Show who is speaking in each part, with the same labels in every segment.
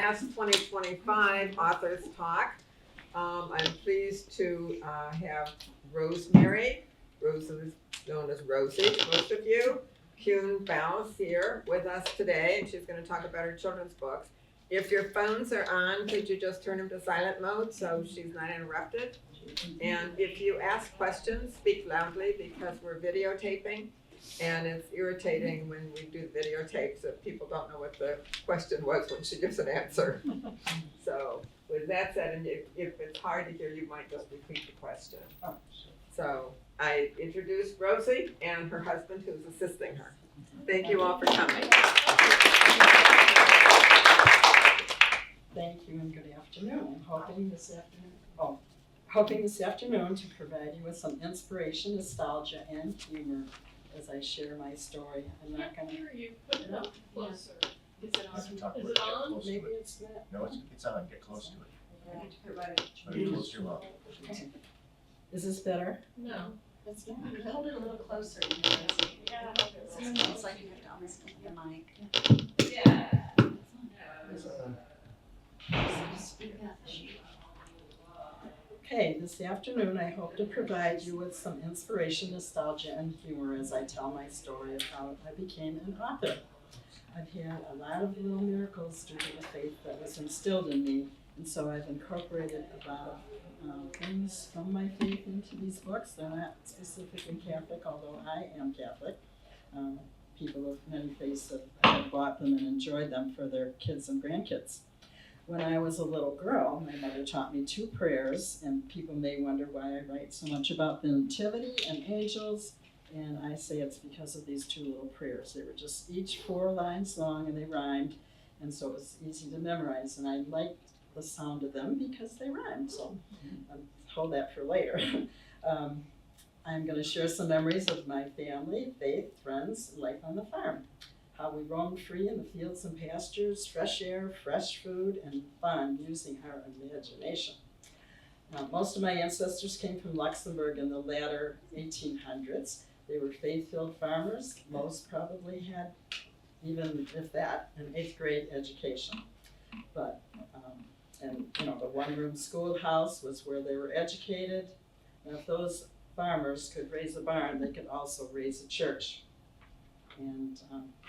Speaker 1: last 2025 Authors Talk. I'm pleased to have Rosemary, Rose is known as Rosie to most of you, Bouse here with us today, and she's going to talk about her children's books. If your phones are on, could you just turn them to silent mode so she's not interrupted? And if you ask questions, speak loudly because we're videotaping. And it's irritating when we do videotapes if people don't know what the question was when she gives an answer. So with that said, and if it's hard to hear, you might just repeat the question. So I introduced Rosie and her husband who's assisting her. Thank you all for coming.
Speaker 2: Thank you and good afternoon. I'm hoping this afternoon to provide you with some inspiration, nostalgia, and humor as I share my story. I'm not going to
Speaker 3: hear you. Put it up closer. Is it on?
Speaker 4: Is
Speaker 3: Is it on?
Speaker 2: maybe it's not.
Speaker 4: No, it's on. Get close to it.
Speaker 1: I need to provide it.
Speaker 4: Put it close to your mouth.
Speaker 2: Okay. Is this better?
Speaker 3: No.
Speaker 2: It's not.
Speaker 5: Hold it a little closer.
Speaker 3: Yeah.
Speaker 5: It's like you have to almost get the mic.
Speaker 3: Yeah.
Speaker 2: Okay, this afternoon I hope to provide you with some inspiration, nostalgia, and humor as I tell my story of how I became an author. I've had a lot of little miracles due to the faith that was instilled in me, and so I've incorporated a lot of things from my faith into these books. They're not specifically Catholic, although I am Catholic. People of many faiths have bought them and enjoyed them for their kids and grandkids. When I was a little girl, my mother taught me 2 prayers, and people may wonder why I write so much about the Nativity and angels, and I say it's because of these 2 little prayers. They were just each 4 lines long, and they rhymed, and so it was easy to memorize, and I liked the sound of them because they rhymed, so I'll hold that for later. I'm going to share some memories of my family, faith, friends, and life on the farm. How we roamed free in the fields and pastures, fresh air, fresh food, and fun using our imagination. Now, most of my ancestors came from Luxembourg in the latter 1800s. They were faith-filled farmers. Most probably had, even if that, an 8th grade education. But, the one-room schoolhouse was where they were educated. And if those farmers could raise a barn, they could also raise a church. And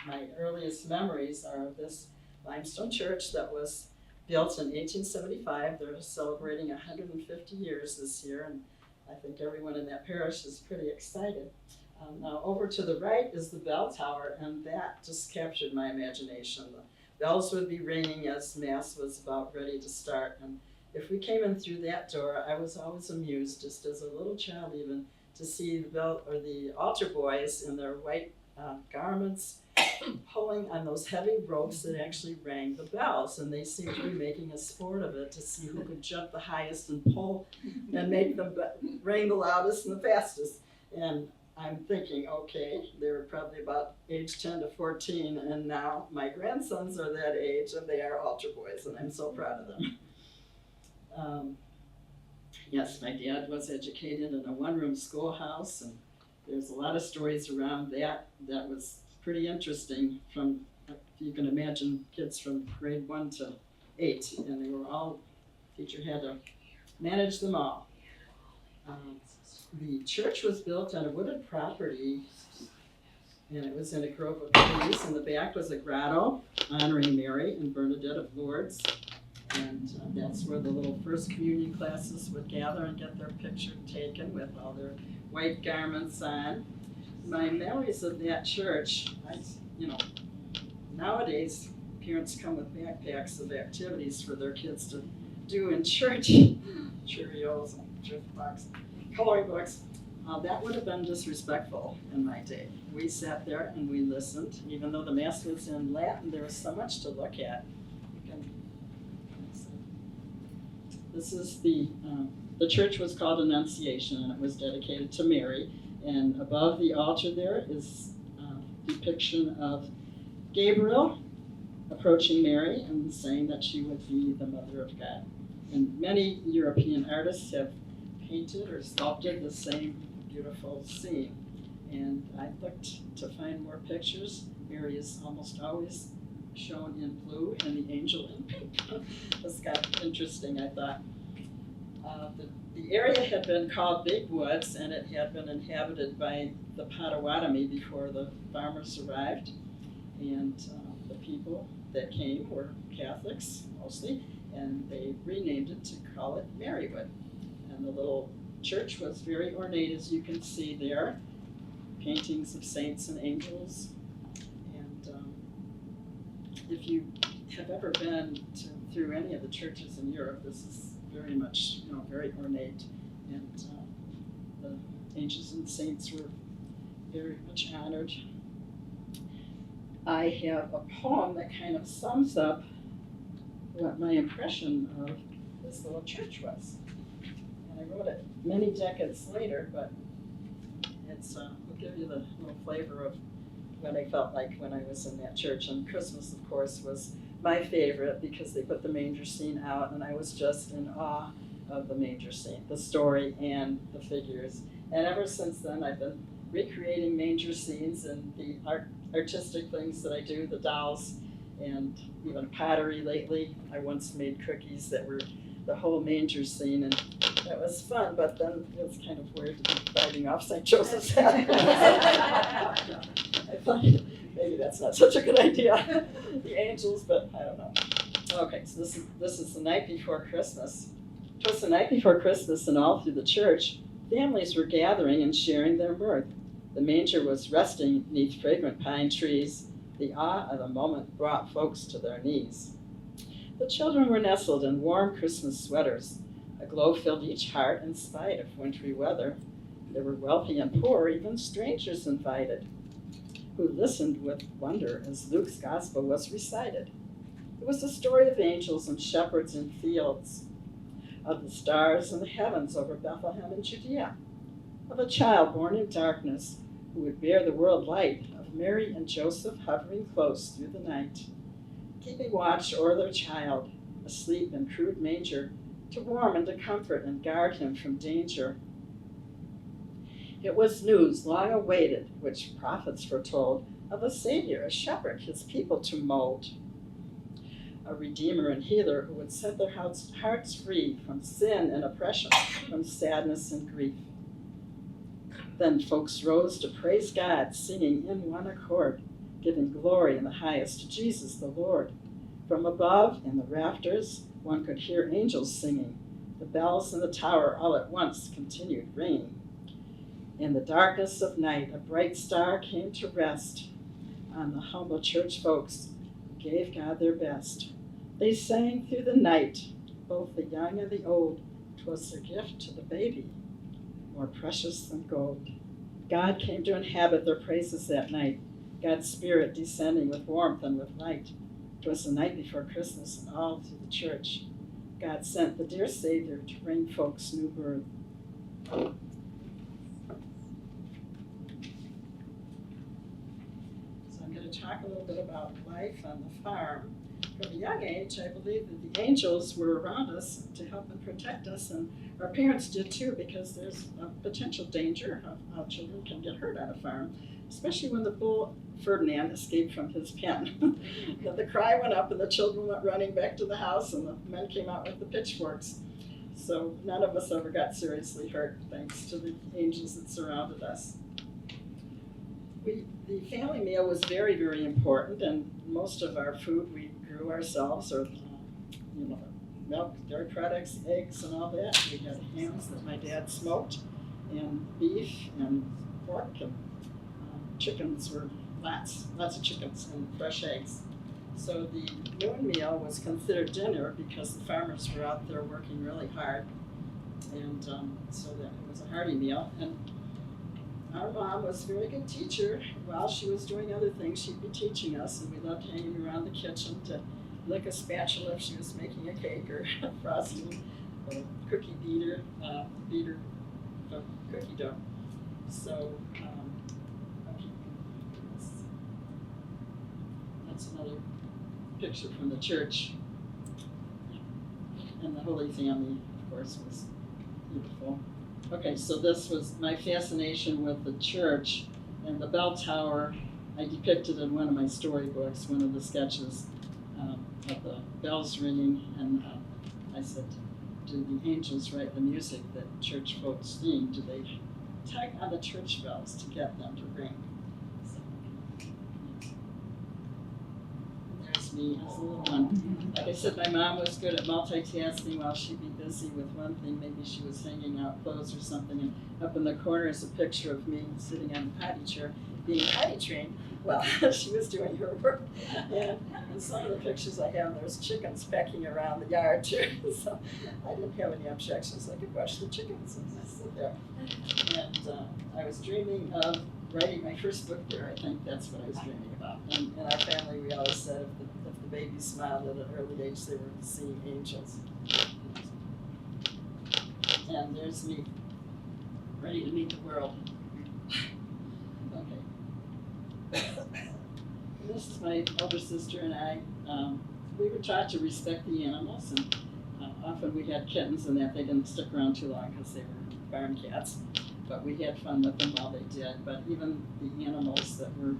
Speaker 2: my earliest memories are of this limestone church that was built in 1875. They're celebrating 150 years this year, and I think everyone in that parish is pretty excited. Now over to the right is the bell tower, and that just captured my imagination. The bells would be ringing as Mass was about ready to start, and if we came in through that door, I was always amused, just as a little child even, to see the altar boys in their white garments pulling on those heavy ropes that actually rang the bells, and they seemed to be making a sport of it to see who could jump the highest and pull and make them ring the loudest and the fastest. And I'm thinking, okay, they were probably about age 10 to 14, and now my grandsons are that age and they are altar boys, and I'm so proud of them. Yes, my dad was educated in a one-room schoolhouse, and there's a lot of stories around that was pretty interesting from, if you can imagine, kids from grade 1 to 8, and they were all, teacher had to manage them all. The church was built on a wooded property, and it was in a grove of trees. In the back was a grotto honoring Mary and Bernadette of Lourdes, and that's where the little first communion classes would gather and get their picture taken with all their white garments on. My memories of that church, nowadays parents come with backpacks of activities for their kids to do in church, Cheerios, gift box, coloring books. That would have been disrespectful in my day. We sat there and we listened, even though the Mass was in Latin. There was so much to look at. This is the church was called Annunciation, and it was dedicated to Mary. And above the altar there is a depiction of Gabriel approaching Mary and saying that she would be the Mother of God. And many European artists have painted or sculpted the same beautiful scene. And I looked to find more pictures. Mary is almost always shown in blue and the angel in pink. This got interesting, I thought. The area had been called Big Woods, and it had been inhabited by the Potawatomi before the farmers arrived. And the people that came were Catholics mostly, and they renamed it to call it Marywood. And the little church was very ornate, as you can see there. Paintings of saints and angels. And if you have ever been through any of the churches in Europe, this is very much, very ornate. And the angels and saints were very much honored. I have a poem that kind of sums up what my impression of this little church was. And I wrote it many decades later, but will give you the little flavor of what I felt like when I was in that church. And Christmas, of course, was my favorite because they put the manger scene out, and I was just in awe of the manger scene, the story and the figures. And ever since then, I've been recreating manger scenes and the artistic things that I do, the dolls, and even pottery lately. I once made cookies that were the whole manger scene, and that was fun, but then it was kind of weird to be biting off St. Joseph's head. I thought maybe that's not such a good idea, the angels, but I don't know. Okay, so this is the night before Christmas. It was the night before Christmas, and all through the church, families were gathering and sharing their mirth. The manger was resting neath fragrant pine trees. The awe of the moment brought folks to their knees. The children were nestled in warm Christmas sweaters. A glow filled each heart in spite of wintry weather. There were wealthy and poor, even strangers invited, who listened with wonder as Luke's gospel was recited. It was a story of angels and shepherds in fields, of the stars in the heavens over Bethlehem and Judea, of a child born in darkness who would bear the world light, of Mary and Joseph hovering close through the night, keeping watch o'er their child, asleep in crude manger, to warm and to comfort and guard him from danger. It was news long awaited, which prophets foretold, of a Savior, a shepherd, his people to mold, a Redeemer and healer who would set their hearts free from sin and oppression, from sadness and grief. Then folks rose to praise God, singing in one accord, giving glory in the highest to Jesus the Lord. From above, in the rafters, one could hear angels singing. The bells in the tower all at once continued ringing. In the darkness of night, a bright star came to rest on the humble church folks who gave God their best. They sang through the night, both the young and the old. 'Twas their gift to the baby, more precious than gold. God came to inhabit their praises that night, God's Spirit descending with warmth and with light. 'Twas the night before Christmas, and all through the church, God sent the dear Savior to bring folks new birth. So I'm going to talk a little bit about life on the farm. From a young age, I believe that the angels were around us to help and protect us, and our parents did too, because there's a potential danger of how children can get hurt on a farm, especially when the bull Ferdinand escaped from his pen. The cry went up and the children went running back to the house, and the men came out with the pitchforks. So none of us ever got seriously hurt, thanks to the angels that surrounded us. The family meal was very, very important, and most of our food we grew ourselves, or milk, dairy products, eggs, and all that. We had hams that my dad smoked, and beef and pork, and chickens were lots of chickens and fresh eggs. So the noon meal was considered dinner because the farmers were out there working really hard, and so that it was a hearty meal. And our mom was a very good teacher. While she was doing other things, she'd be teaching us, and we loved hanging around the kitchen to lick a spatula if she was making a cake or frosting a cookie beater from cookie dough. So that's another picture from the church. And the Holy Family, of course, was beautiful. Okay, so this was my fascination with the church and the bell tower I depicted in one of my storybooks, one of the sketches of the bells ringing, and I said, do the angels write the music that church folks sing? Do they tug on the church bells to get them to ring? So, there's me as a little one. Like I said, my mom was good at multitasking while she'd be busy with one thing. Maybe she was hanging out clothes or something, and up in the corner is a picture of me sitting on the potty chair being potty trained while she was doing her work. And in some of the pictures I have, there's chickens pecking around the yard too. So I didn't have any objections. I could watch the chickens and sit there. And I was dreaming of writing my first book there. I think that's what I was dreaming about. And in our family, we always said if the baby smiled at an early age, they were seeing angels. And there's me, ready to meet the world. Okay. This is my older sister and I. We were taught to respect the animals, and often we had kittens and that. They didn't stick around too long because they were farm cats, but we had fun with them while they did. But even the animals that were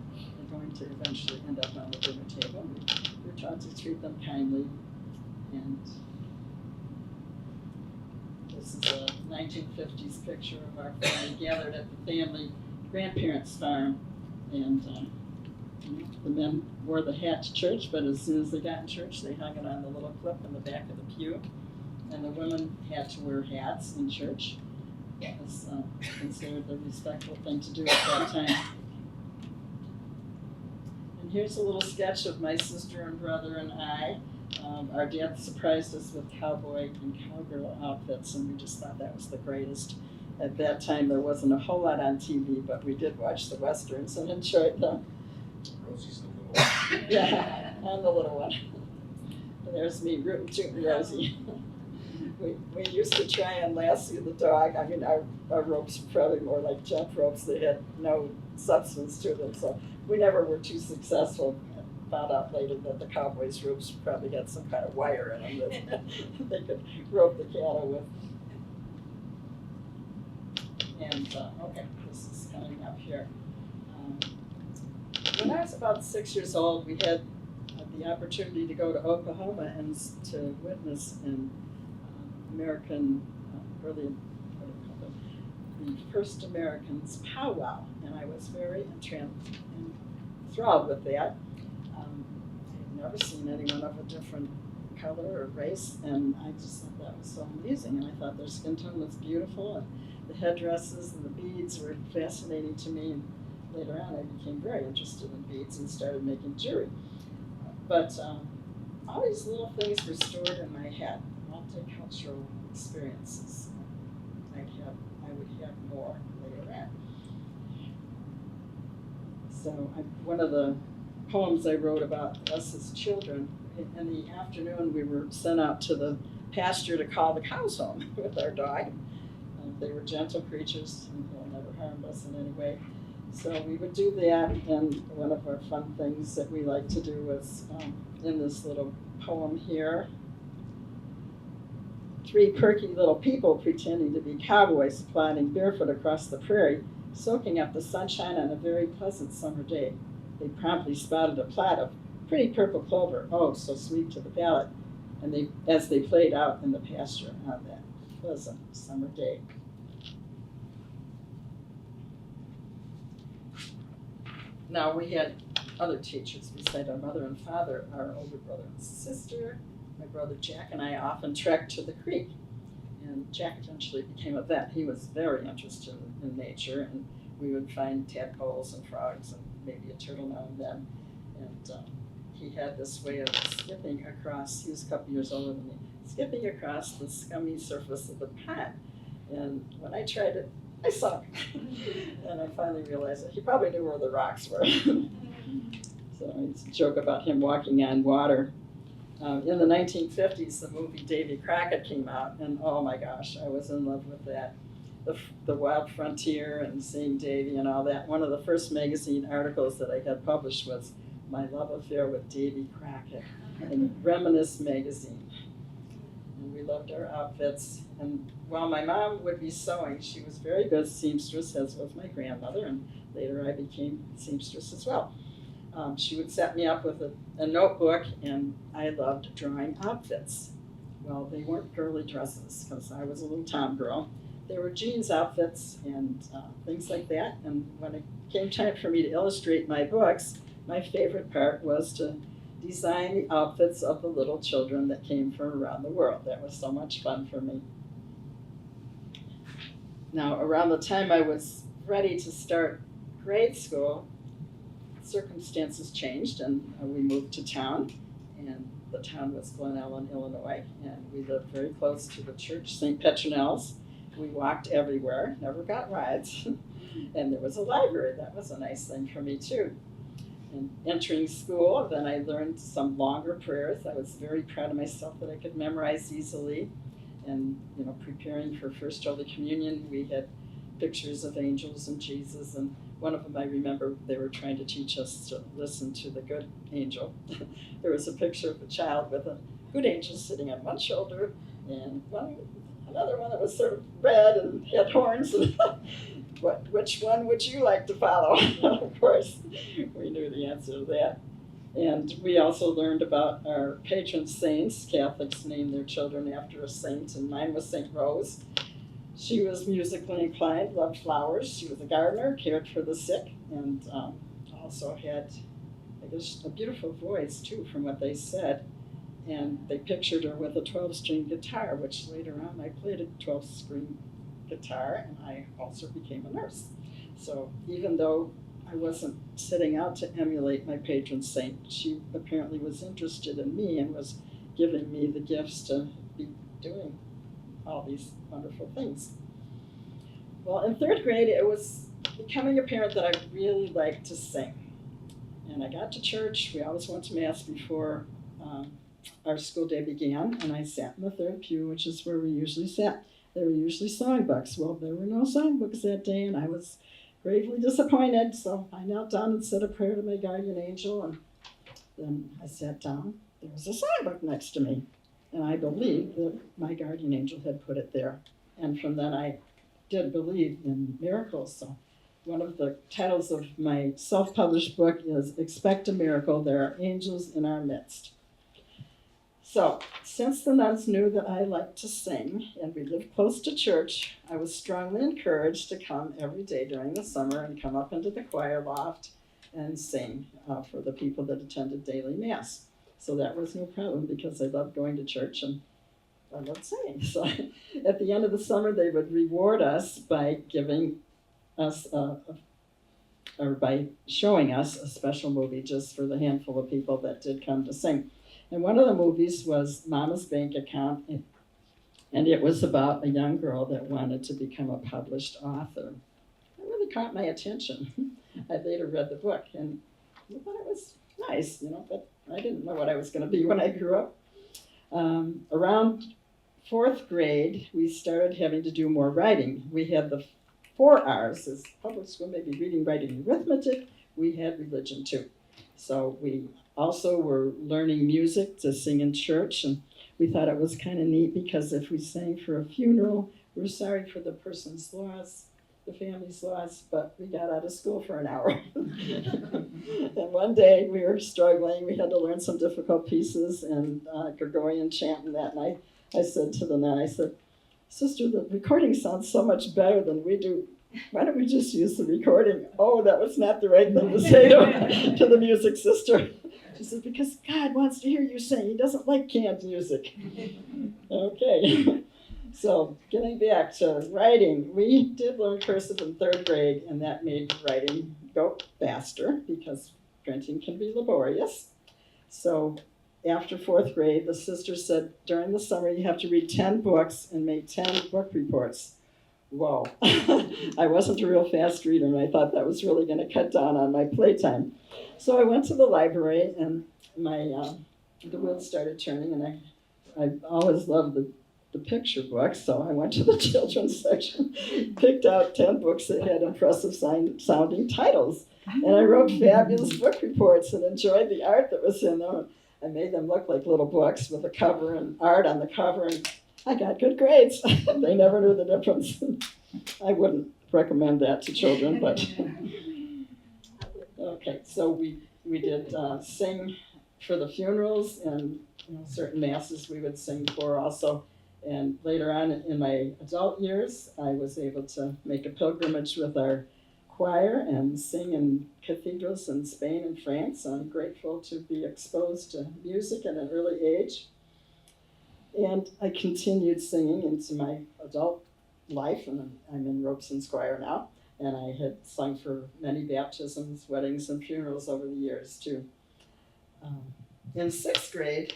Speaker 2: going to eventually end up on the dinner table, we were taught to treat them kindly. And this is a 1950s picture of our family gathered at the family grandparents' farm. And the men wore the hat to church, but as soon as they got in church, they hung it on the little clip in the back of the pew. And the women had to wear hats in church. It was considered the respectful thing to do at that time. And here's a little sketch of my sister and brother and I. Our dad surprised us with cowboy and cowgirl outfits, and we just thought that was the greatest. At that time, there wasn't a whole lot on TV, but we did watch the Westerns and enjoyed them.
Speaker 4: Rosie's the little one.
Speaker 2: Yeah, I'm the little one. And there's me rooting, tooting Rosie. We used to try and lasso the dog. I mean, our ropes were probably more like jump ropes. They had no substance to them, so we never were too successful. Found out later that the cowboys' ropes probably had some kind of wire in them that they could rope the cattle with. And, okay, this is coming up here. When I was about 6 years old, we had the opportunity to go to Oklahoma and to witness an American, early, what do you call it, the first Americans powwow, and I was very enthralled with that. I'd never seen anyone of a different color or race, and I just thought that was so amusing, and I thought their skin tone was beautiful, and the headdresses and the beads were fascinating to me, and later on I became very interested in beads and started making jewelry. But all these little things were stored in my head, multicultural experiences. I would have more later on. So one of the poems I wrote about us as children, in the afternoon we were sent out to the pasture to call the cows home with our dog. They were gentle creatures and never harmed us in any way. So we would do that, and one of our fun things that we like to do was in this little poem here. 3 perky little people pretending to be cowboys plodding barefoot across the prairie, soaking up the sunshine on a very pleasant summer day. They promptly spotted a plot of pretty purple clover, oh, so sweet to the palate, and as they played out in the pasture on that pleasant summer day. Now, we had other teachers besides our mother and father, our older brother and sister. My brother Jack and I often trekked to the creek, and Jack eventually became a vet. He was very interested in nature, and we would find tadpoles and frogs and maybe a turtle now and then. And he had this way of skipping across, he was a couple years older than me, skipping across the scummy surface of the pond. And when I tried it, I sunk. And I finally realized that he probably knew where the rocks were. So I used to joke about him walking on water. In the 1950s, the movie Davy Crockett came out, and oh my gosh, I was in love with that. The Wild Frontier and seeing Davy and all that. One of the first magazine articles that I had published was my love affair with Davy Crockett in Reminisce magazine. And we loved our outfits. And while my mom would be sewing, she was very good seamstress, as was my grandmother, and later I became seamstress as well. she would set me up with a notebook, and I loved drawing outfits. Well, they weren't girly dresses because I was a little tomgirl. They were jeans outfits and things like that. And when it came time for me to illustrate my books, my favorite part was to design the outfits of the little children that came from around the world. That was so much fun for me. Now, around the time I was ready to start grade school, circumstances changed and we moved to town, and the town was Glen Ellen, Illinois, and we lived very close to the church, St. Petronell's. We walked everywhere, never got rides, and there was a library. That was a nice thing for me too. And entering school, then I learned some longer prayers. I was very proud of myself that I could memorize easily. And preparing for First Holy Communion, we had pictures of angels and Jesus, and one of them I remember they were trying to teach us to listen to the good angel. There was a picture of a child with a good angel sitting on one shoulder, and another one that was sort of red and had horns. And which one would you like to follow? Of course, we knew the answer to that. And we also learned about our patron saints. Catholics named their children after a saint, and mine was St. Rose. She was musically inclined, loved flowers. She was a gardener, cared for the sick, and also had, I guess, a beautiful voice, too, from what they said. And they pictured her with a 12-string guitar, which later on I played a 12-string guitar, and I also became a nurse. So even though I wasn't setting out to emulate my patron saint, she apparently was interested in me and was giving me the gifts to be doing all these wonderful things. Well, in third grade, it was becoming apparent that I really liked to sing. And I got to church. We always went to Mass before our school day began, and I sat in the third pew, which is where we usually sat. There were usually songbooks. Well, there were no songbooks that day, and I was gravely disappointed, so I knelt down and said a prayer to my guardian angel, and then I sat down. There was a songbook next to me, and I believed that my guardian angel had put it there. And from then I did believe in miracles. So one of the titles of my self-published book is Expect a Miracle, There Are Angels in Our Midst. So, since the nuns knew that I liked to sing, and we lived close to church, I was strongly encouraged to come every day during the summer and come up into the choir loft and sing for the people that attended daily Mass. So that was no problem because I loved going to church and I loved singing. So at the end of the summer, they would reward us by giving us or by showing us a special movie just for the handful of people that did come to sing. And one of the movies was Mama's Bank Account, and it was about a young girl that wanted to become a published author. It really caught my attention. I later read the book, and I thought it was nice, but I didn't know what I was going to be when I grew up. Around fourth grade, we started having to do more writing. We had the 4 R's, as public school, maybe reading, writing, and arithmetic. We had religion, too. So we also were learning music to sing in church, and we thought it was kind of neat because if we sang for a funeral, we're sorry for the person's loss, the family's loss, but we got out of school for an hour. And one day we were struggling. We had to learn some difficult pieces and Gregorian chant and that. And I said to the nun, I said, "Sister, the recording sounds so much better than we do. Why don't we just use the recording?" Oh, that was not the right thing to say to the music sister. She said, "Because God wants to hear you sing. He doesn't like canned music." Okay. So getting back to writing, we did learn cursive in third grade, and that made writing go faster because printing can be laborious. So after fourth grade, the sister said, during the summer, you have to read 10 books and make 10 book reports. Whoa. I wasn't a real fast reader, and I thought that was really going to cut down on my playtime. So I went to the library, and the wheels started turning, and I always loved the picture books, so I went to the children's section, picked out 10 books that had impressive sounding titles, and I wrote fabulous book reports and enjoyed the art that was in them. I made them look like little books with a cover and art on the cover, and I got good grades. They never knew the difference. I wouldn't recommend that to children, but okay. So we we did sing for the funerals, and certain masses we would sing for also. And later on in my adult years, I was able to make a pilgrimage with our choir and sing in cathedrals in Spain and France. I'm grateful to be exposed to music at an early age. And I continued singing into my adult life, and I'm in Robeson's choir now. And I had sung for many baptisms, weddings, and funerals over the years too. In 6th grade,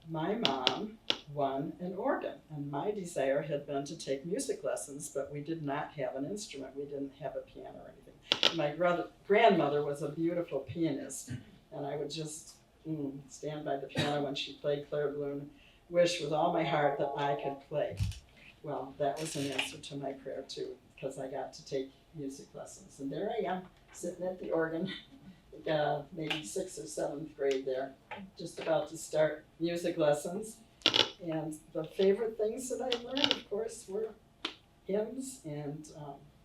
Speaker 2: my mom won an organ, and my desire had been to take music lessons, but we did not have an instrument. We didn't have a piano or anything. My grandmother was a beautiful pianist, and I would just stand by the piano when she played Claire Bloom, wish with all my heart that I could play. Well, that was an answer to my prayer too, because I got to take music lessons. And there I am, sitting at the organ, maybe 6th or 7th grade there, just about to start music lessons. And the favorite things that I learned, of course, were hymns and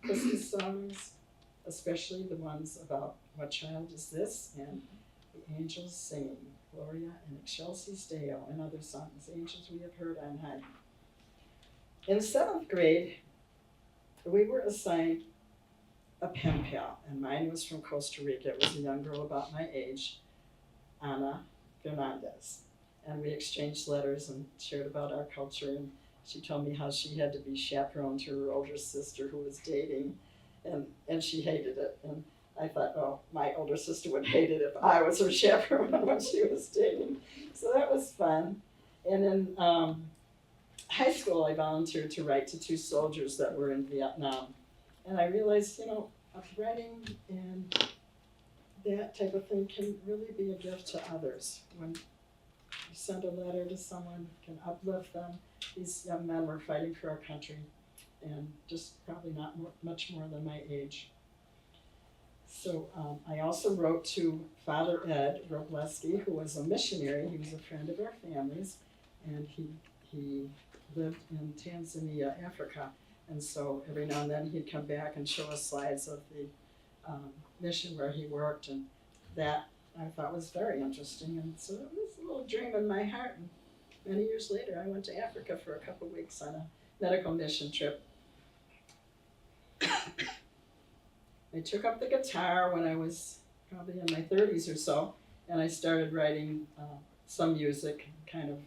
Speaker 2: Christmas songs, especially the ones about What Child Is This? And the angels singing, Gloria and Excelsis Deo, and other songs, Angels We Have Heard on High. In 7th grade, we were assigned a pen pal, and mine was from Costa Rica. It was a young girl about my age, Ana Fernandez. And we exchanged letters and shared about our culture, and she told me how she had to be chaperone to her older sister who was dating, and she hated it. And I thought, oh, my older sister would hate it if I was her chaperone when she was dating. So that was fun. And in high school, I volunteered to write to 2 soldiers that were in Vietnam. And I realized, writing and that type of thing can really be a gift to others. When you send a letter to someone, can uplift them. These young men were fighting for our country, and just probably not much more than my age. So I also wrote to Father Ed Robleski, who was a missionary. He was a friend of our family's, and he lived in Tanzania, Africa. And so every now and then he'd come back and show us slides of the mission where he worked, and that I thought was very interesting. And so it was a little dream in my heart. And many years later, I went to Africa for a couple of weeks on a medical mission trip. I took up the guitar when I was probably in my 30s or so, and I started writing some music, kind of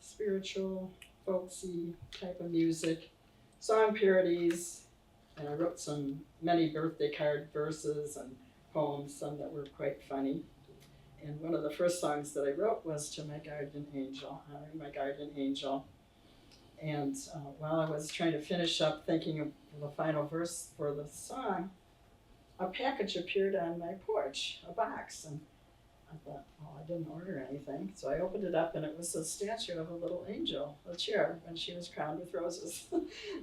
Speaker 2: spiritual, folksy type of music, song parodies, and I wrote many birthday card verses and poems, some that were quite funny. And one of the first songs that I wrote was to my guardian angel, honoring my guardian angel. And while I was trying to finish up thinking of the final verse for the song, a package appeared on my porch, a box, and I thought, I didn't order anything. So I opened it up, and it was a statue of a little angel, a cherub, and she was crowned with roses.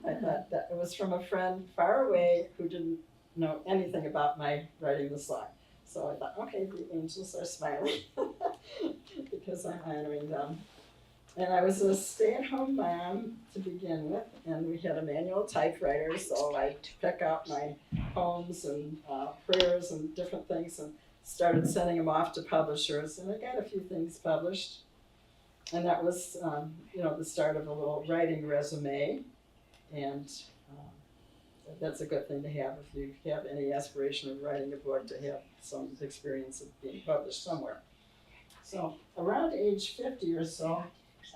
Speaker 2: I thought that it was from a friend far away who didn't know anything about my writing the song. So I thought, okay, the angels are smiling because I'm honoring them. And I was a stay-at-home mom to begin with, and we had a manual typewriter, so I'd pick out my poems and prayers and different things and started sending them off to publishers, and I got a few things published. And that was, the start of a little writing resume, and that's a good thing to have if you have any aspiration of writing a book, to have some experience of being published somewhere. So around age 50 or so,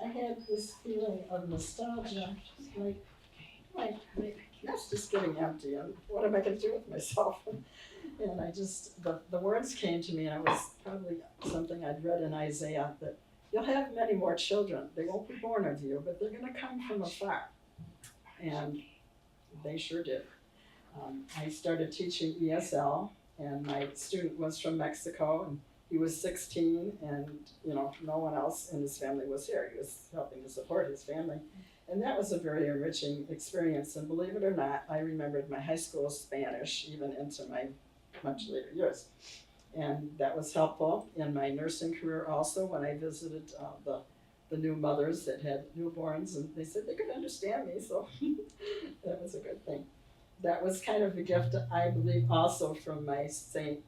Speaker 2: I had this feeling of nostalgia, like my nest is getting empty, and what am I going to do with myself? And I just, the words came to me, and it was probably something I'd read in Isaiah, that you'll have many more children. They won't be born of you, but they're going to come from afar. And they sure did. I started teaching ESL, and my student was from Mexico, and he was 16, and no one else in his family was here. He was helping to support his family. And that was a very enriching experience. And believe it or not, I remembered my high school Spanish even into my much later years. And that was helpful in my nursing career also, when I visited the new mothers that had newborns, and they said they could understand me, so that was a good thing. That was kind of a gift, I believe, also from my St.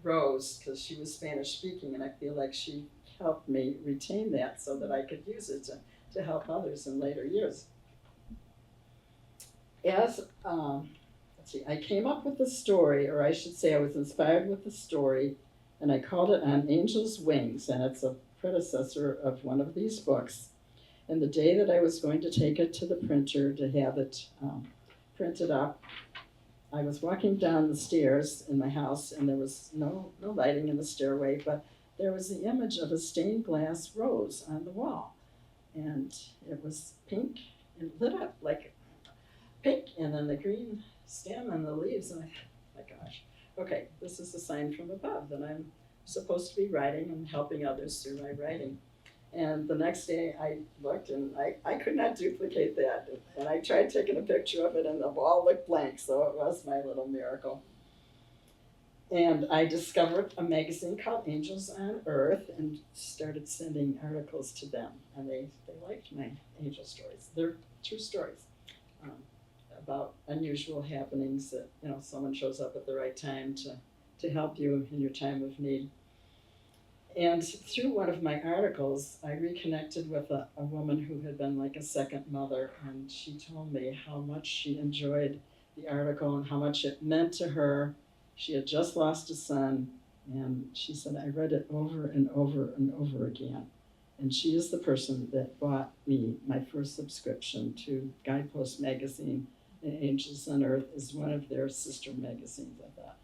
Speaker 2: Rose, because she was Spanish speaking, and I feel like she helped me retain that so that I could use it to help others in later years. As let's see, I came up with the story, or I should say I was inspired with the story, and I called it On Angel's Wings, and it's a predecessor of one of these books. And the day that I was going to take it to the printer to have it printed up, I was walking down the stairs in my house, and there was no lighting in the stairway, but there was the image of a stained glass rose on the wall. And it was pink and lit up like pink, and then the green stem and the leaves. And I thought, my gosh, okay, this is a sign from above that I'm supposed to be writing and helping others through my writing. And the next day I looked, and I could not duplicate that. And I tried taking a picture of it, and the wall looked blank, so it was my little miracle. And I discovered a magazine called Angels on Earth and started sending articles to them. And they liked my angel stories. They're true stories about unusual happenings that, someone shows up at the right time to help you in your time of need. And through one of my articles, I reconnected with a woman who had been like a second mother, and she told me how much she enjoyed the article and how much it meant to her. She had just lost a son, and she said, I read it over and over and over again. And she is the person that bought me my first subscription to Guidepost magazine, and Angels on Earth is one of their sister magazines. I thought,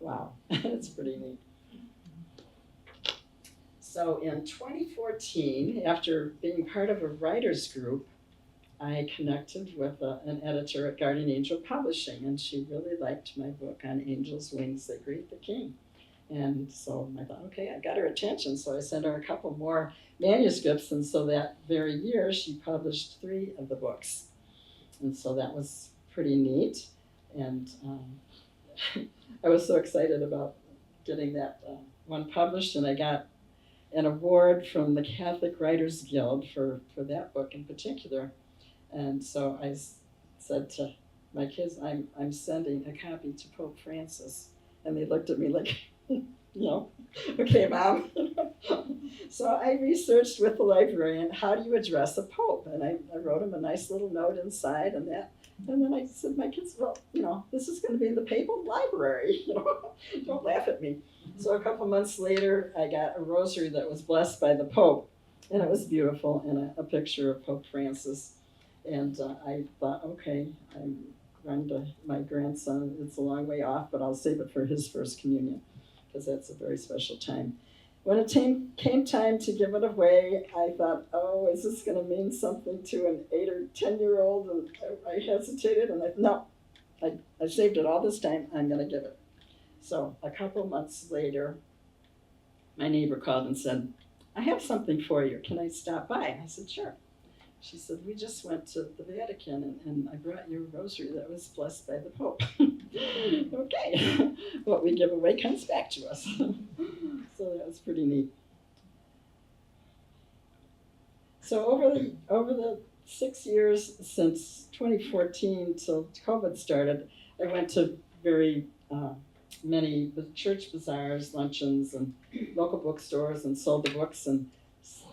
Speaker 2: wow, that's pretty neat. So in 2014, after being part of a writer's group, I connected with an editor at Guardian Angel Publishing, and she really liked my book On Angel's Wings That Greet the King. And so I thought, okay, I got her attention, so I sent her a couple more manuscripts, and so that very year she published 3 of the books. And so that was pretty neat, and I was so excited about getting that one published, and I got an award from the Catholic Writers Guild for that book in particular. And so I said to my kids, I'm sending a copy to Pope Francis. And they looked at me like, okay, Mom. So I researched with the librarian, how do you address a pope? And I wrote him a nice little note inside and that. And then I said to my kids, well, this is going to be in the papal library. Don't laugh at me. So a couple months later, I got a rosary that was blessed by the Pope. And it was beautiful, and a picture of Pope Francis. And I thought, okay, I'm going to my grandson. It's a long way off, but I'll save it for his first communion, because that's a very special time. When it came time to give it away, I thought, oh, is this going to mean something to an 8 or 10-year-old? And I hesitated, and I saved it all this time. I'm going to give it. So a couple months later, my neighbor called and said, I have something for you. Can I stop by? And I said, sure. She said, we just went to the Vatican, and I brought you a rosary that was blessed by the Pope. Okay. What we give away comes back to us. So that was pretty neat. So over the 6 years since 2014 till COVID started, I went to very many church bazaars, luncheons, and local bookstores, and sold the books, and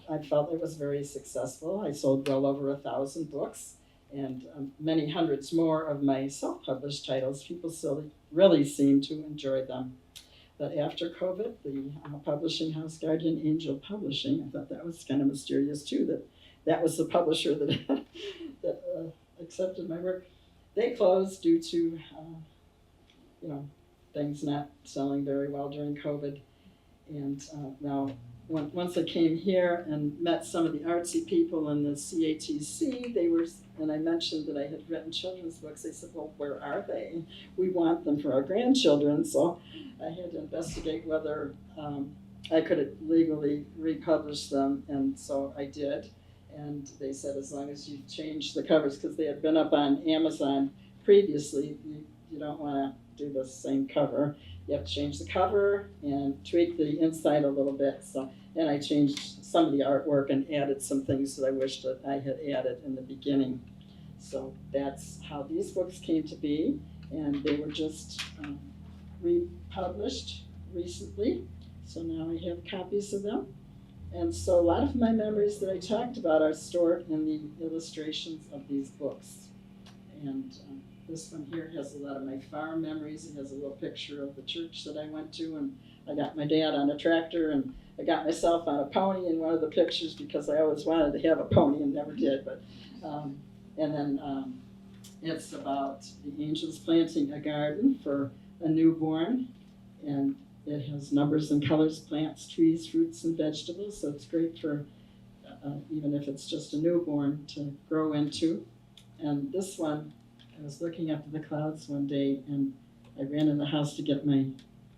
Speaker 2: I felt it was very successful. I sold well over 1,000 books, and many hundreds more of my self-published titles. People still really seem to enjoy them. But after COVID, the publishing house, Guardian Angel Publishing, I thought that was kind of mysterious too, that was the publisher that accepted my work. They closed due to things not selling very well during COVID. And now, once I came here and met some of the artsy people in the CATC, and I mentioned that I had written children's books, they said, well, where are they? We want them for our grandchildren. So I had to investigate whether I could legally republish them, and so I did. And they said, as long as you change the covers, because they had been up on Amazon previously, you don't want to do the same cover. You have to change the cover and tweak the inside a little bit. And I changed some of the artwork and added some things that I wished that I had added in the beginning. So that's how these books came to be, and they were just republished recently, so now I have copies of them. And so a lot of my memories that I talked about are stored in the illustrations of these books. And this one here has a lot of my farm memories. It has a little picture of the church that I went to, and I got my dad on a tractor, and I got myself on a pony in one of the pictures because I always wanted to have a pony and never did. But and then it's about the angels planting a garden for a newborn, and it has numbers and colors, plants, trees, fruits, and vegetables. So it's great for even if it's just a newborn to grow into. And this one, I was looking up at the clouds one day, and I ran in the house to get my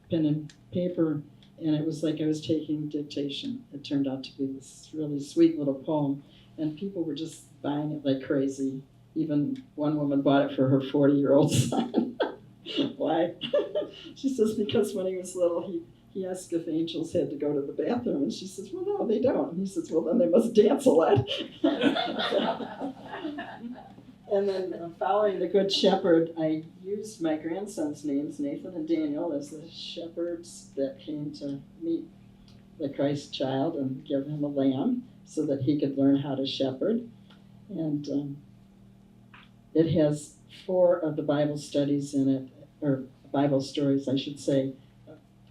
Speaker 2: pen and paper, and it was like I was taking dictation. It turned out to be this really sweet little poem, and people were just buying it like crazy. Even one woman bought it for her 40-year-old son. Why? She says because when he was little, he asked if angels had to go to the bathroom, and she says, well, no, they don't. And he says, well, then they must dance a lot. And then following the Good Shepherd, I used my grandsons' names, Nathan and Daniel, as the shepherds that came to meet the Christ child and give him a lamb so that he could learn how to shepherd. And it has 4 of the Bible studies in it, or Bible stories, I should say.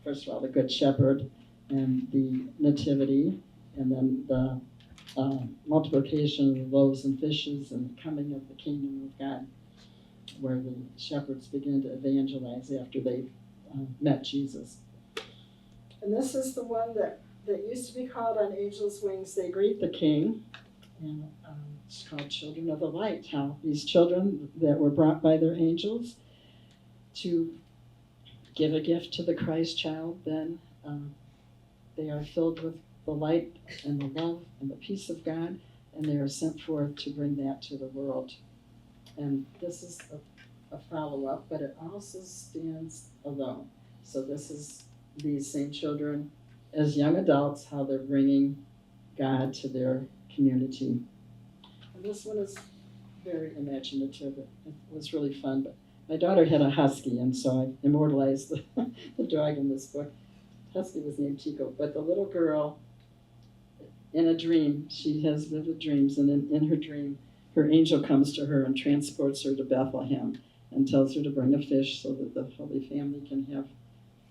Speaker 2: First of all, the Good Shepherd and the Nativity, and then the multiplication of the loaves and fishes and the coming of the kingdom of God, where the shepherds begin to evangelize after they've met Jesus. And this is the one that used to be called On Angels' Wings They Greet the King, and it's called Children of the Light, how these children that were brought by their angels to give a gift to the Christ child, then they are filled with the light and the love and the peace of God, and they are sent forth to bring that to the world. And this is a follow-up, but it also stands alone. So this is these same children as young adults, how they're bringing God to their community. And this one is very imaginative. It was really fun, but my daughter had a husky, and so I immortalized the dog in this book. Husky was named Chico, but the little girl, in a dream, she has vivid dreams, and in her dream, her angel comes to her and transports her to Bethlehem and tells her to bring a fish so that the Holy Family can have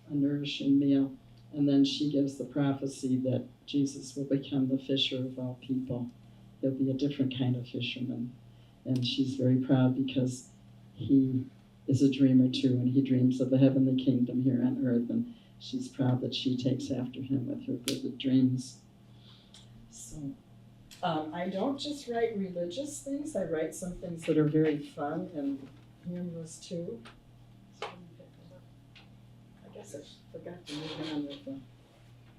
Speaker 2: a nourishing meal. And then she gives the prophecy that Jesus will become the fisher of all people. He'll be a different kind of fisherman. And she's very proud because he is a dreamer too, and he dreams of the heavenly kingdom here on earth, and she's proud that she takes after him with her vivid dreams. So I don't just write religious things, I write some things that are very fun and humorous too. So I guess I forgot to move on with the...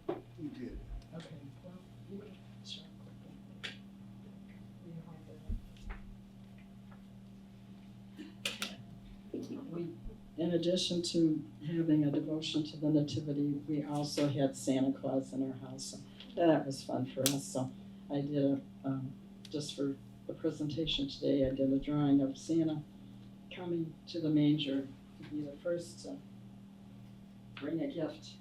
Speaker 4: You did.
Speaker 2: Okay, well, you can show quickly. In addition to having a devotion to the Nativity, we also had Santa Claus in our house. And that was fun for us. So I did just for the presentation today, I did a drawing of Santa coming to the manger to be the first to bring a gift.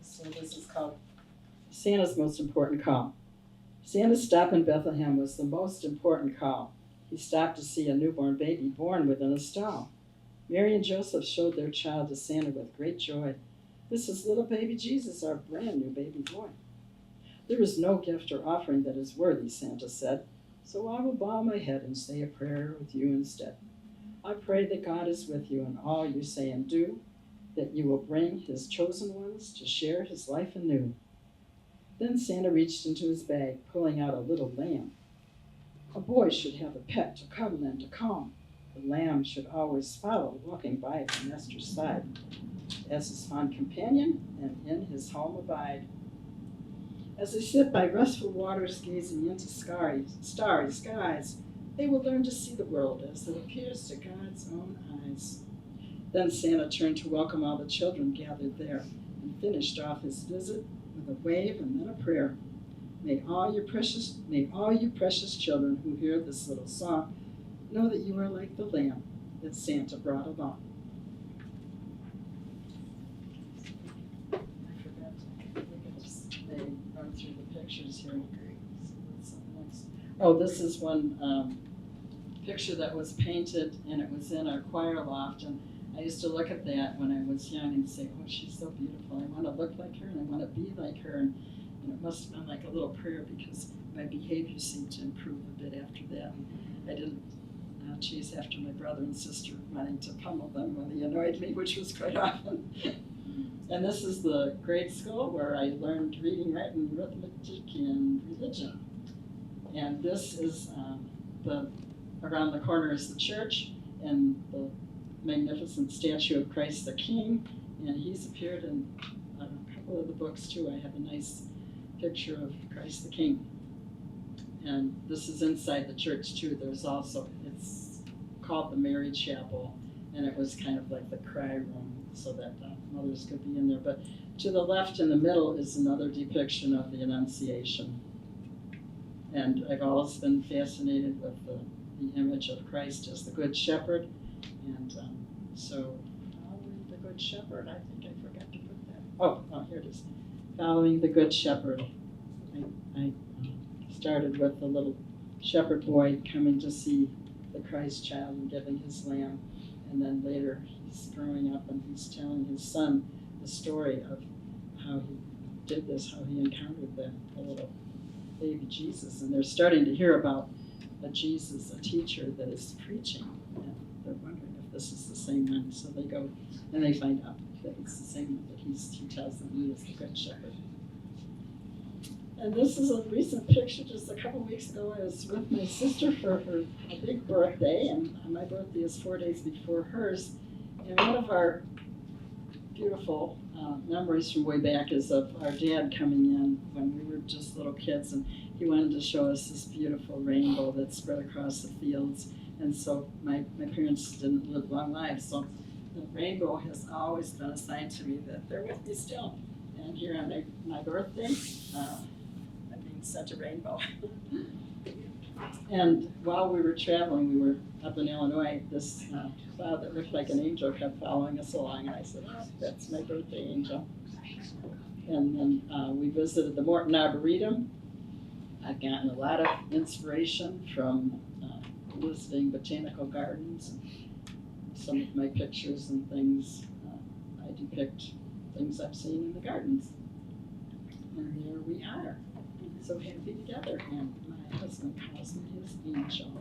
Speaker 2: So this is called Santa's Most Important Call. Santa's stop in Bethlehem was the most important call. He stopped to see a newborn baby born within a stall. Mary and Joseph showed their child to Santa with great joy. This is little baby Jesus, our brand new baby boy. There is no gift or offering that is worthy, Santa said, so I will bow my head and say a prayer with you instead. I pray that God is with you in all you say and do, that you will bring his chosen ones to share his life anew. Then Santa reached into his bag, pulling out a little lamb. A boy should have a pet to cuddle and to calm. The lamb should always follow, walking by the master's side, as his fond companion and in his home abide. As they sit by restful waters gazing into starry skies, they will learn to see the world as it appears to God's own eyes. Then Santa turned to welcome all the children gathered there and finished off his visit with a wave and then a prayer. May all you precious children who hear this little song know that you are like the lamb that Santa brought along. pictures here. So what's up next? Oh, this is one picture that was painted, and it was in our choir loft, and I used to look at that when I was young and say, oh, she's so beautiful. I want to look like her, and I want to be like her. And it must have been like a little prayer, because my behavior seemed to improve a bit after that. I didn't chase after my brother and sister, wanting to pummel them when they annoyed me, which was quite often. And this is the grade school where I learned reading, writing, arithmetic, and religion. And this is around the corner is the church, and the magnificent statue of Christ the King. And he's appeared in a couple of the books too. I have a nice picture of Christ the King. And this is inside the church too. There's also, it's called the Mary Chapel, and it was kind of like the cry room so that mothers could be in there. But to the left in the middle is another depiction of the Annunciation. And I've always been fascinated with the image of Christ as the Good Shepherd. And so, following the Good Shepherd, I think I forgot to put that. Oh, here it is. Following the Good Shepherd. I started with the little shepherd boy coming to see the Christ child and giving his lamb. And then later he's growing up and he's telling his son the story of how he did this, how he encountered the little baby Jesus. And they're starting to hear about a Jesus, a teacher that is preaching. And they're wondering if this is the same one. So they go and they find out that it's the same one, that he tells them he is the Good Shepherd. And this is a recent picture. Just a couple weeks ago, I was with my sister for her big birthday, and my birthday is 4 days before hers. And one of our beautiful memories from way back is of our dad coming in when we were just little kids, and he wanted to show us this beautiful rainbow that spread across the fields. And so my parents didn't live long lives, so the rainbow has always been a sign to me that they're with me still. And here on my birthday, such a rainbow. And while we were traveling, we were up in Illinois, this cloud that looked like an angel kept following us along, and I said, oh, that's my birthday angel. And then we visited the Morton Arboretum. I've gotten a lot of inspiration from visiting botanical gardens. And some of my pictures and things, I depict things I've seen in the gardens. And there we are. So happy together, and my husband calls me his angel.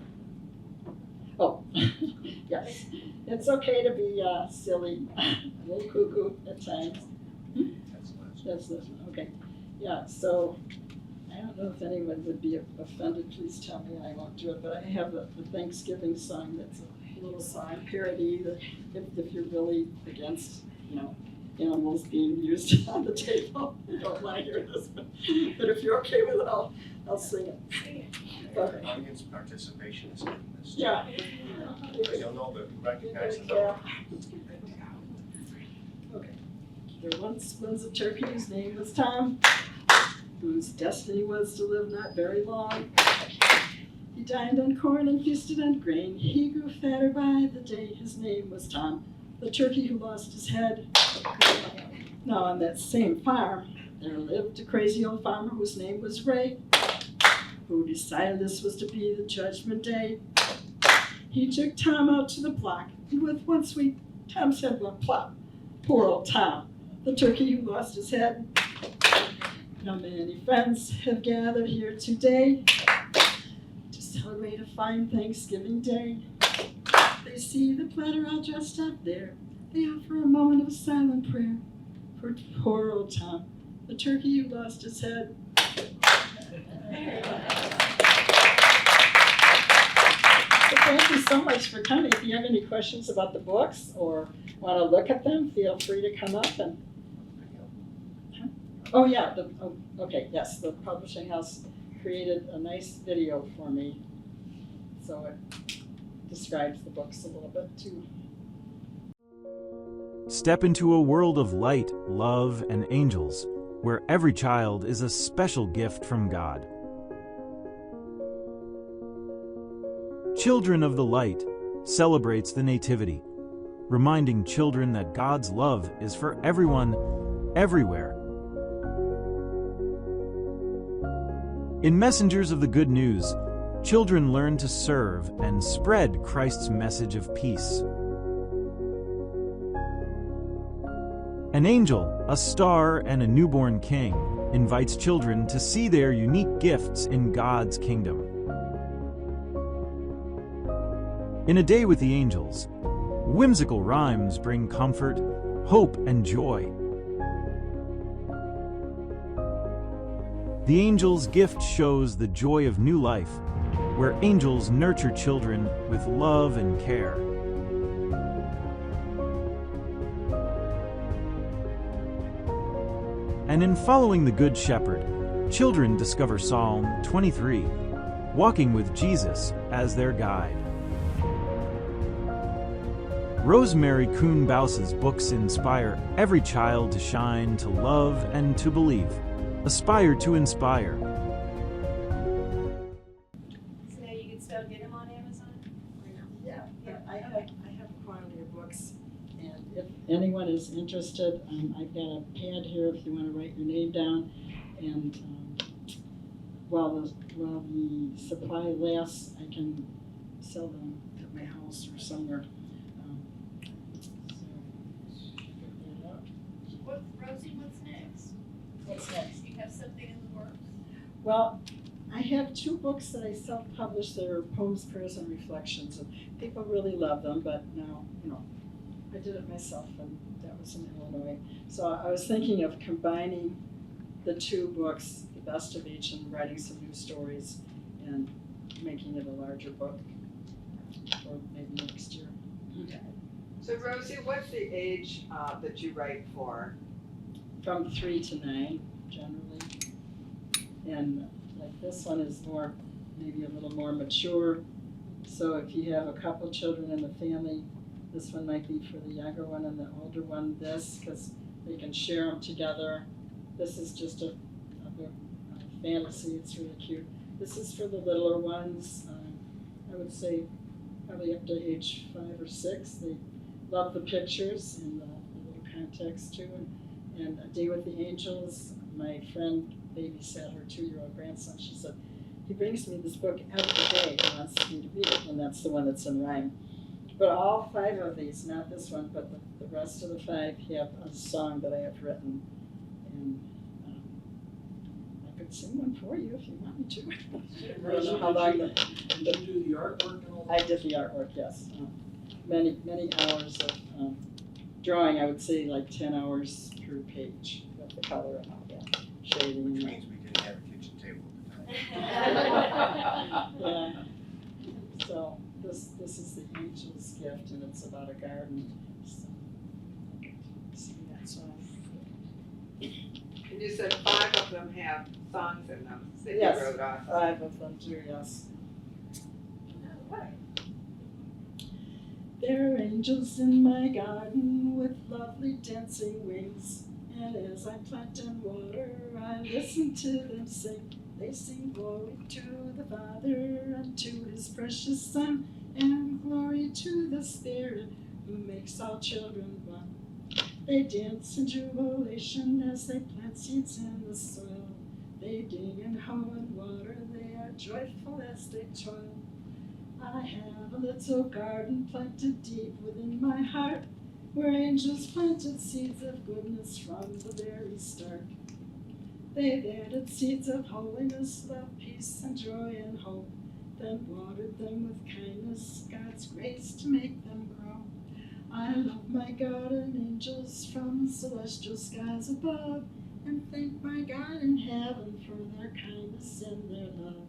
Speaker 2: Oh, yes, it's okay to be silly, a little cuckoo at times. That's okay. Yeah, so I don't know if anyone would be offended. Please tell me, I won't do it. But I have the Thanksgiving song. That's a little song parody. That if you're really against, animals being used on the table. You don't want to hear this, but if you're okay with it, I'll sing it. Okay.
Speaker 4: Audience participation is in this.
Speaker 2: Yeah.
Speaker 4: You'll know that recognize the number.
Speaker 2: Okay. There once was a turkey whose name was Tom, whose destiny was to live not very long. He dined on corn and feasted on grain. He grew fatter by the day. His name was Tom, the turkey who lost his head. Now on that same farm, there lived a crazy old farmer whose name was Ray, who decided this was to be the judgment day. He took Tom out to the block, and with one sweep, Tom's head went plop. Poor old Tom, the turkey who lost his head. Now many friends have gathered here today to celebrate a fine Thanksgiving day. They see the platter all dressed up there. They offer a moment of silent prayer for poor old Tom, the turkey who lost his head. So thank you so much for coming. If you have any questions about the books or want to look at them, feel free to come up and. Oh yeah, yes, the publishing house created a nice video for me, so it describes the books a little bit too.
Speaker 6: Step into a world of light, love, and angels, where every child is a special gift from God. Children of the Light celebrates the Nativity, reminding children that God's love is for everyone, everywhere. In Messengers of the Good News, children learn to serve and spread Christ's message of peace. An angel, a star, and a newborn king invites children to see their unique gifts in God's kingdom. In A Day with the Angels, whimsical rhymes bring comfort, hope, and joy. The angel's gift shows the joy of new life, where angels nurture children with love and care. And in Following the Good Shepherd, children discover Psalm 23, walking with Jesus as their guide. Rosemary Kuhn Bouse's books inspire every child to shine, to love, and to believe. Aspire to inspire.
Speaker 5: So now you can still get them on Amazon?
Speaker 2: Yeah, I have quantity of books, and if anyone is interested, I've got a pad here if you want to write your name down, and while the supply lasts, I can sell them at my house or somewhere.
Speaker 3: What, Rosie, what's next?
Speaker 2: What's next?
Speaker 3: You have something in the works?
Speaker 2: Well, I have 2 books that I self-published. They're poems, prayers, and reflections, and people really love them, but now, I did it myself, and that was in Illinois. So I was thinking of combining the 2 books, the best of each, and writing some new stories and making it a larger book, or maybe next year.
Speaker 1: So Rosie, what's the age that you write for?
Speaker 2: From 3 to 9, generally. And like this one is more, maybe a little more mature. So if you have a couple children in the family, this one might be for the younger one, and the older one this, because they can share them together. This is just a fantasy, it's really cute. This is for the littler ones. I would say probably up to age 5 or 6. They love the pictures and the little context too. And A Day with the Angels, my friend babysat her 2-year-old grandson. She said, he brings me this book every day. He wants me to read it, and that's the one that's in rhyme. But all 5 of these, not this one, but the rest of the 5 have a song that I have written. And I could sing one for you if you want me to. I don't know how long
Speaker 7: Did you do the artwork and all
Speaker 2: I
Speaker 7: that?
Speaker 2: did the artwork, yes. Many hours of drawing, I would say like 10 hours per page with the color and all that, shading.
Speaker 4: Which
Speaker 2: and
Speaker 4: means we didn't have a kitchen table at the time.
Speaker 2: Yeah. So this is the angel's gift, and it's about a garden. So, sing that song.
Speaker 1: And you said 5 of them have songs in them that you
Speaker 2: Yes.
Speaker 1: wrote off.
Speaker 2: 5 of them do, yes. There are angels in my garden with lovely dancing wings, and as I plant and water, I listen to them sing. They sing glory to the Father and to His precious Son, and glory to the Spirit who makes all children one. They dance in jubilation as they plant seeds in the soil. They dig and hoe and water, they are joyful as they toil. I have a little garden planted deep within my heart, where angels planted seeds of goodness from the very start. They've added seeds of holiness, love, peace, and joy and hope, then watered them with kindness, God's grace to make them grow. I love my garden angels from celestial skies above, and thank my God in heaven for their kindness and their love.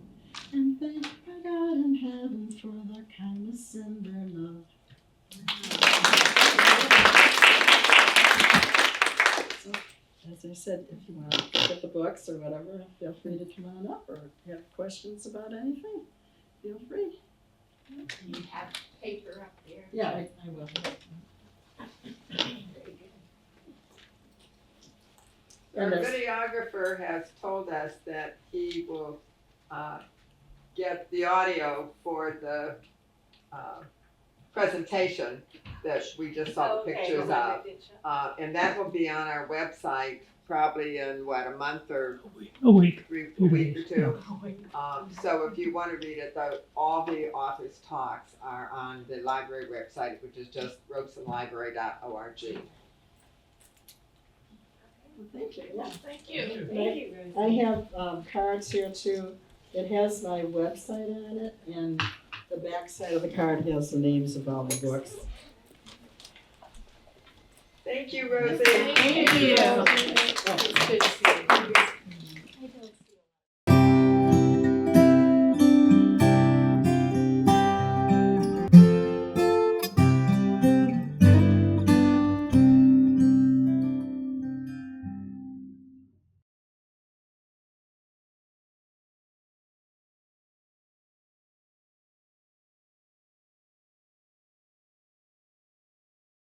Speaker 2: And thank my God in heaven for their kindness and their love. So, as I said, if you want to get the books or whatever, feel free to come on up, or if you have questions about anything, feel free.
Speaker 3: You have paper up there.
Speaker 2: Yeah, I will.
Speaker 1: Our
Speaker 2: And there's-
Speaker 1: videographer has told us that he will get the audio for the presentation that we just saw the pictures of. And that will be on our website probably in what, a month or
Speaker 7: A week.
Speaker 1: a week or two. So if you want to read it, though, all the authors' talks are on the library website, which is just robesonlibrary.org.
Speaker 2: Thank you, yeah.
Speaker 3: Thank you.
Speaker 2: Thank you. I have cards here too. It has my website on it, and the back side of the card has the names of all the books.
Speaker 1: Thank you, Rosie.
Speaker 3: Thank you.
Speaker 2: Oh.
Speaker 3: It's good to see you.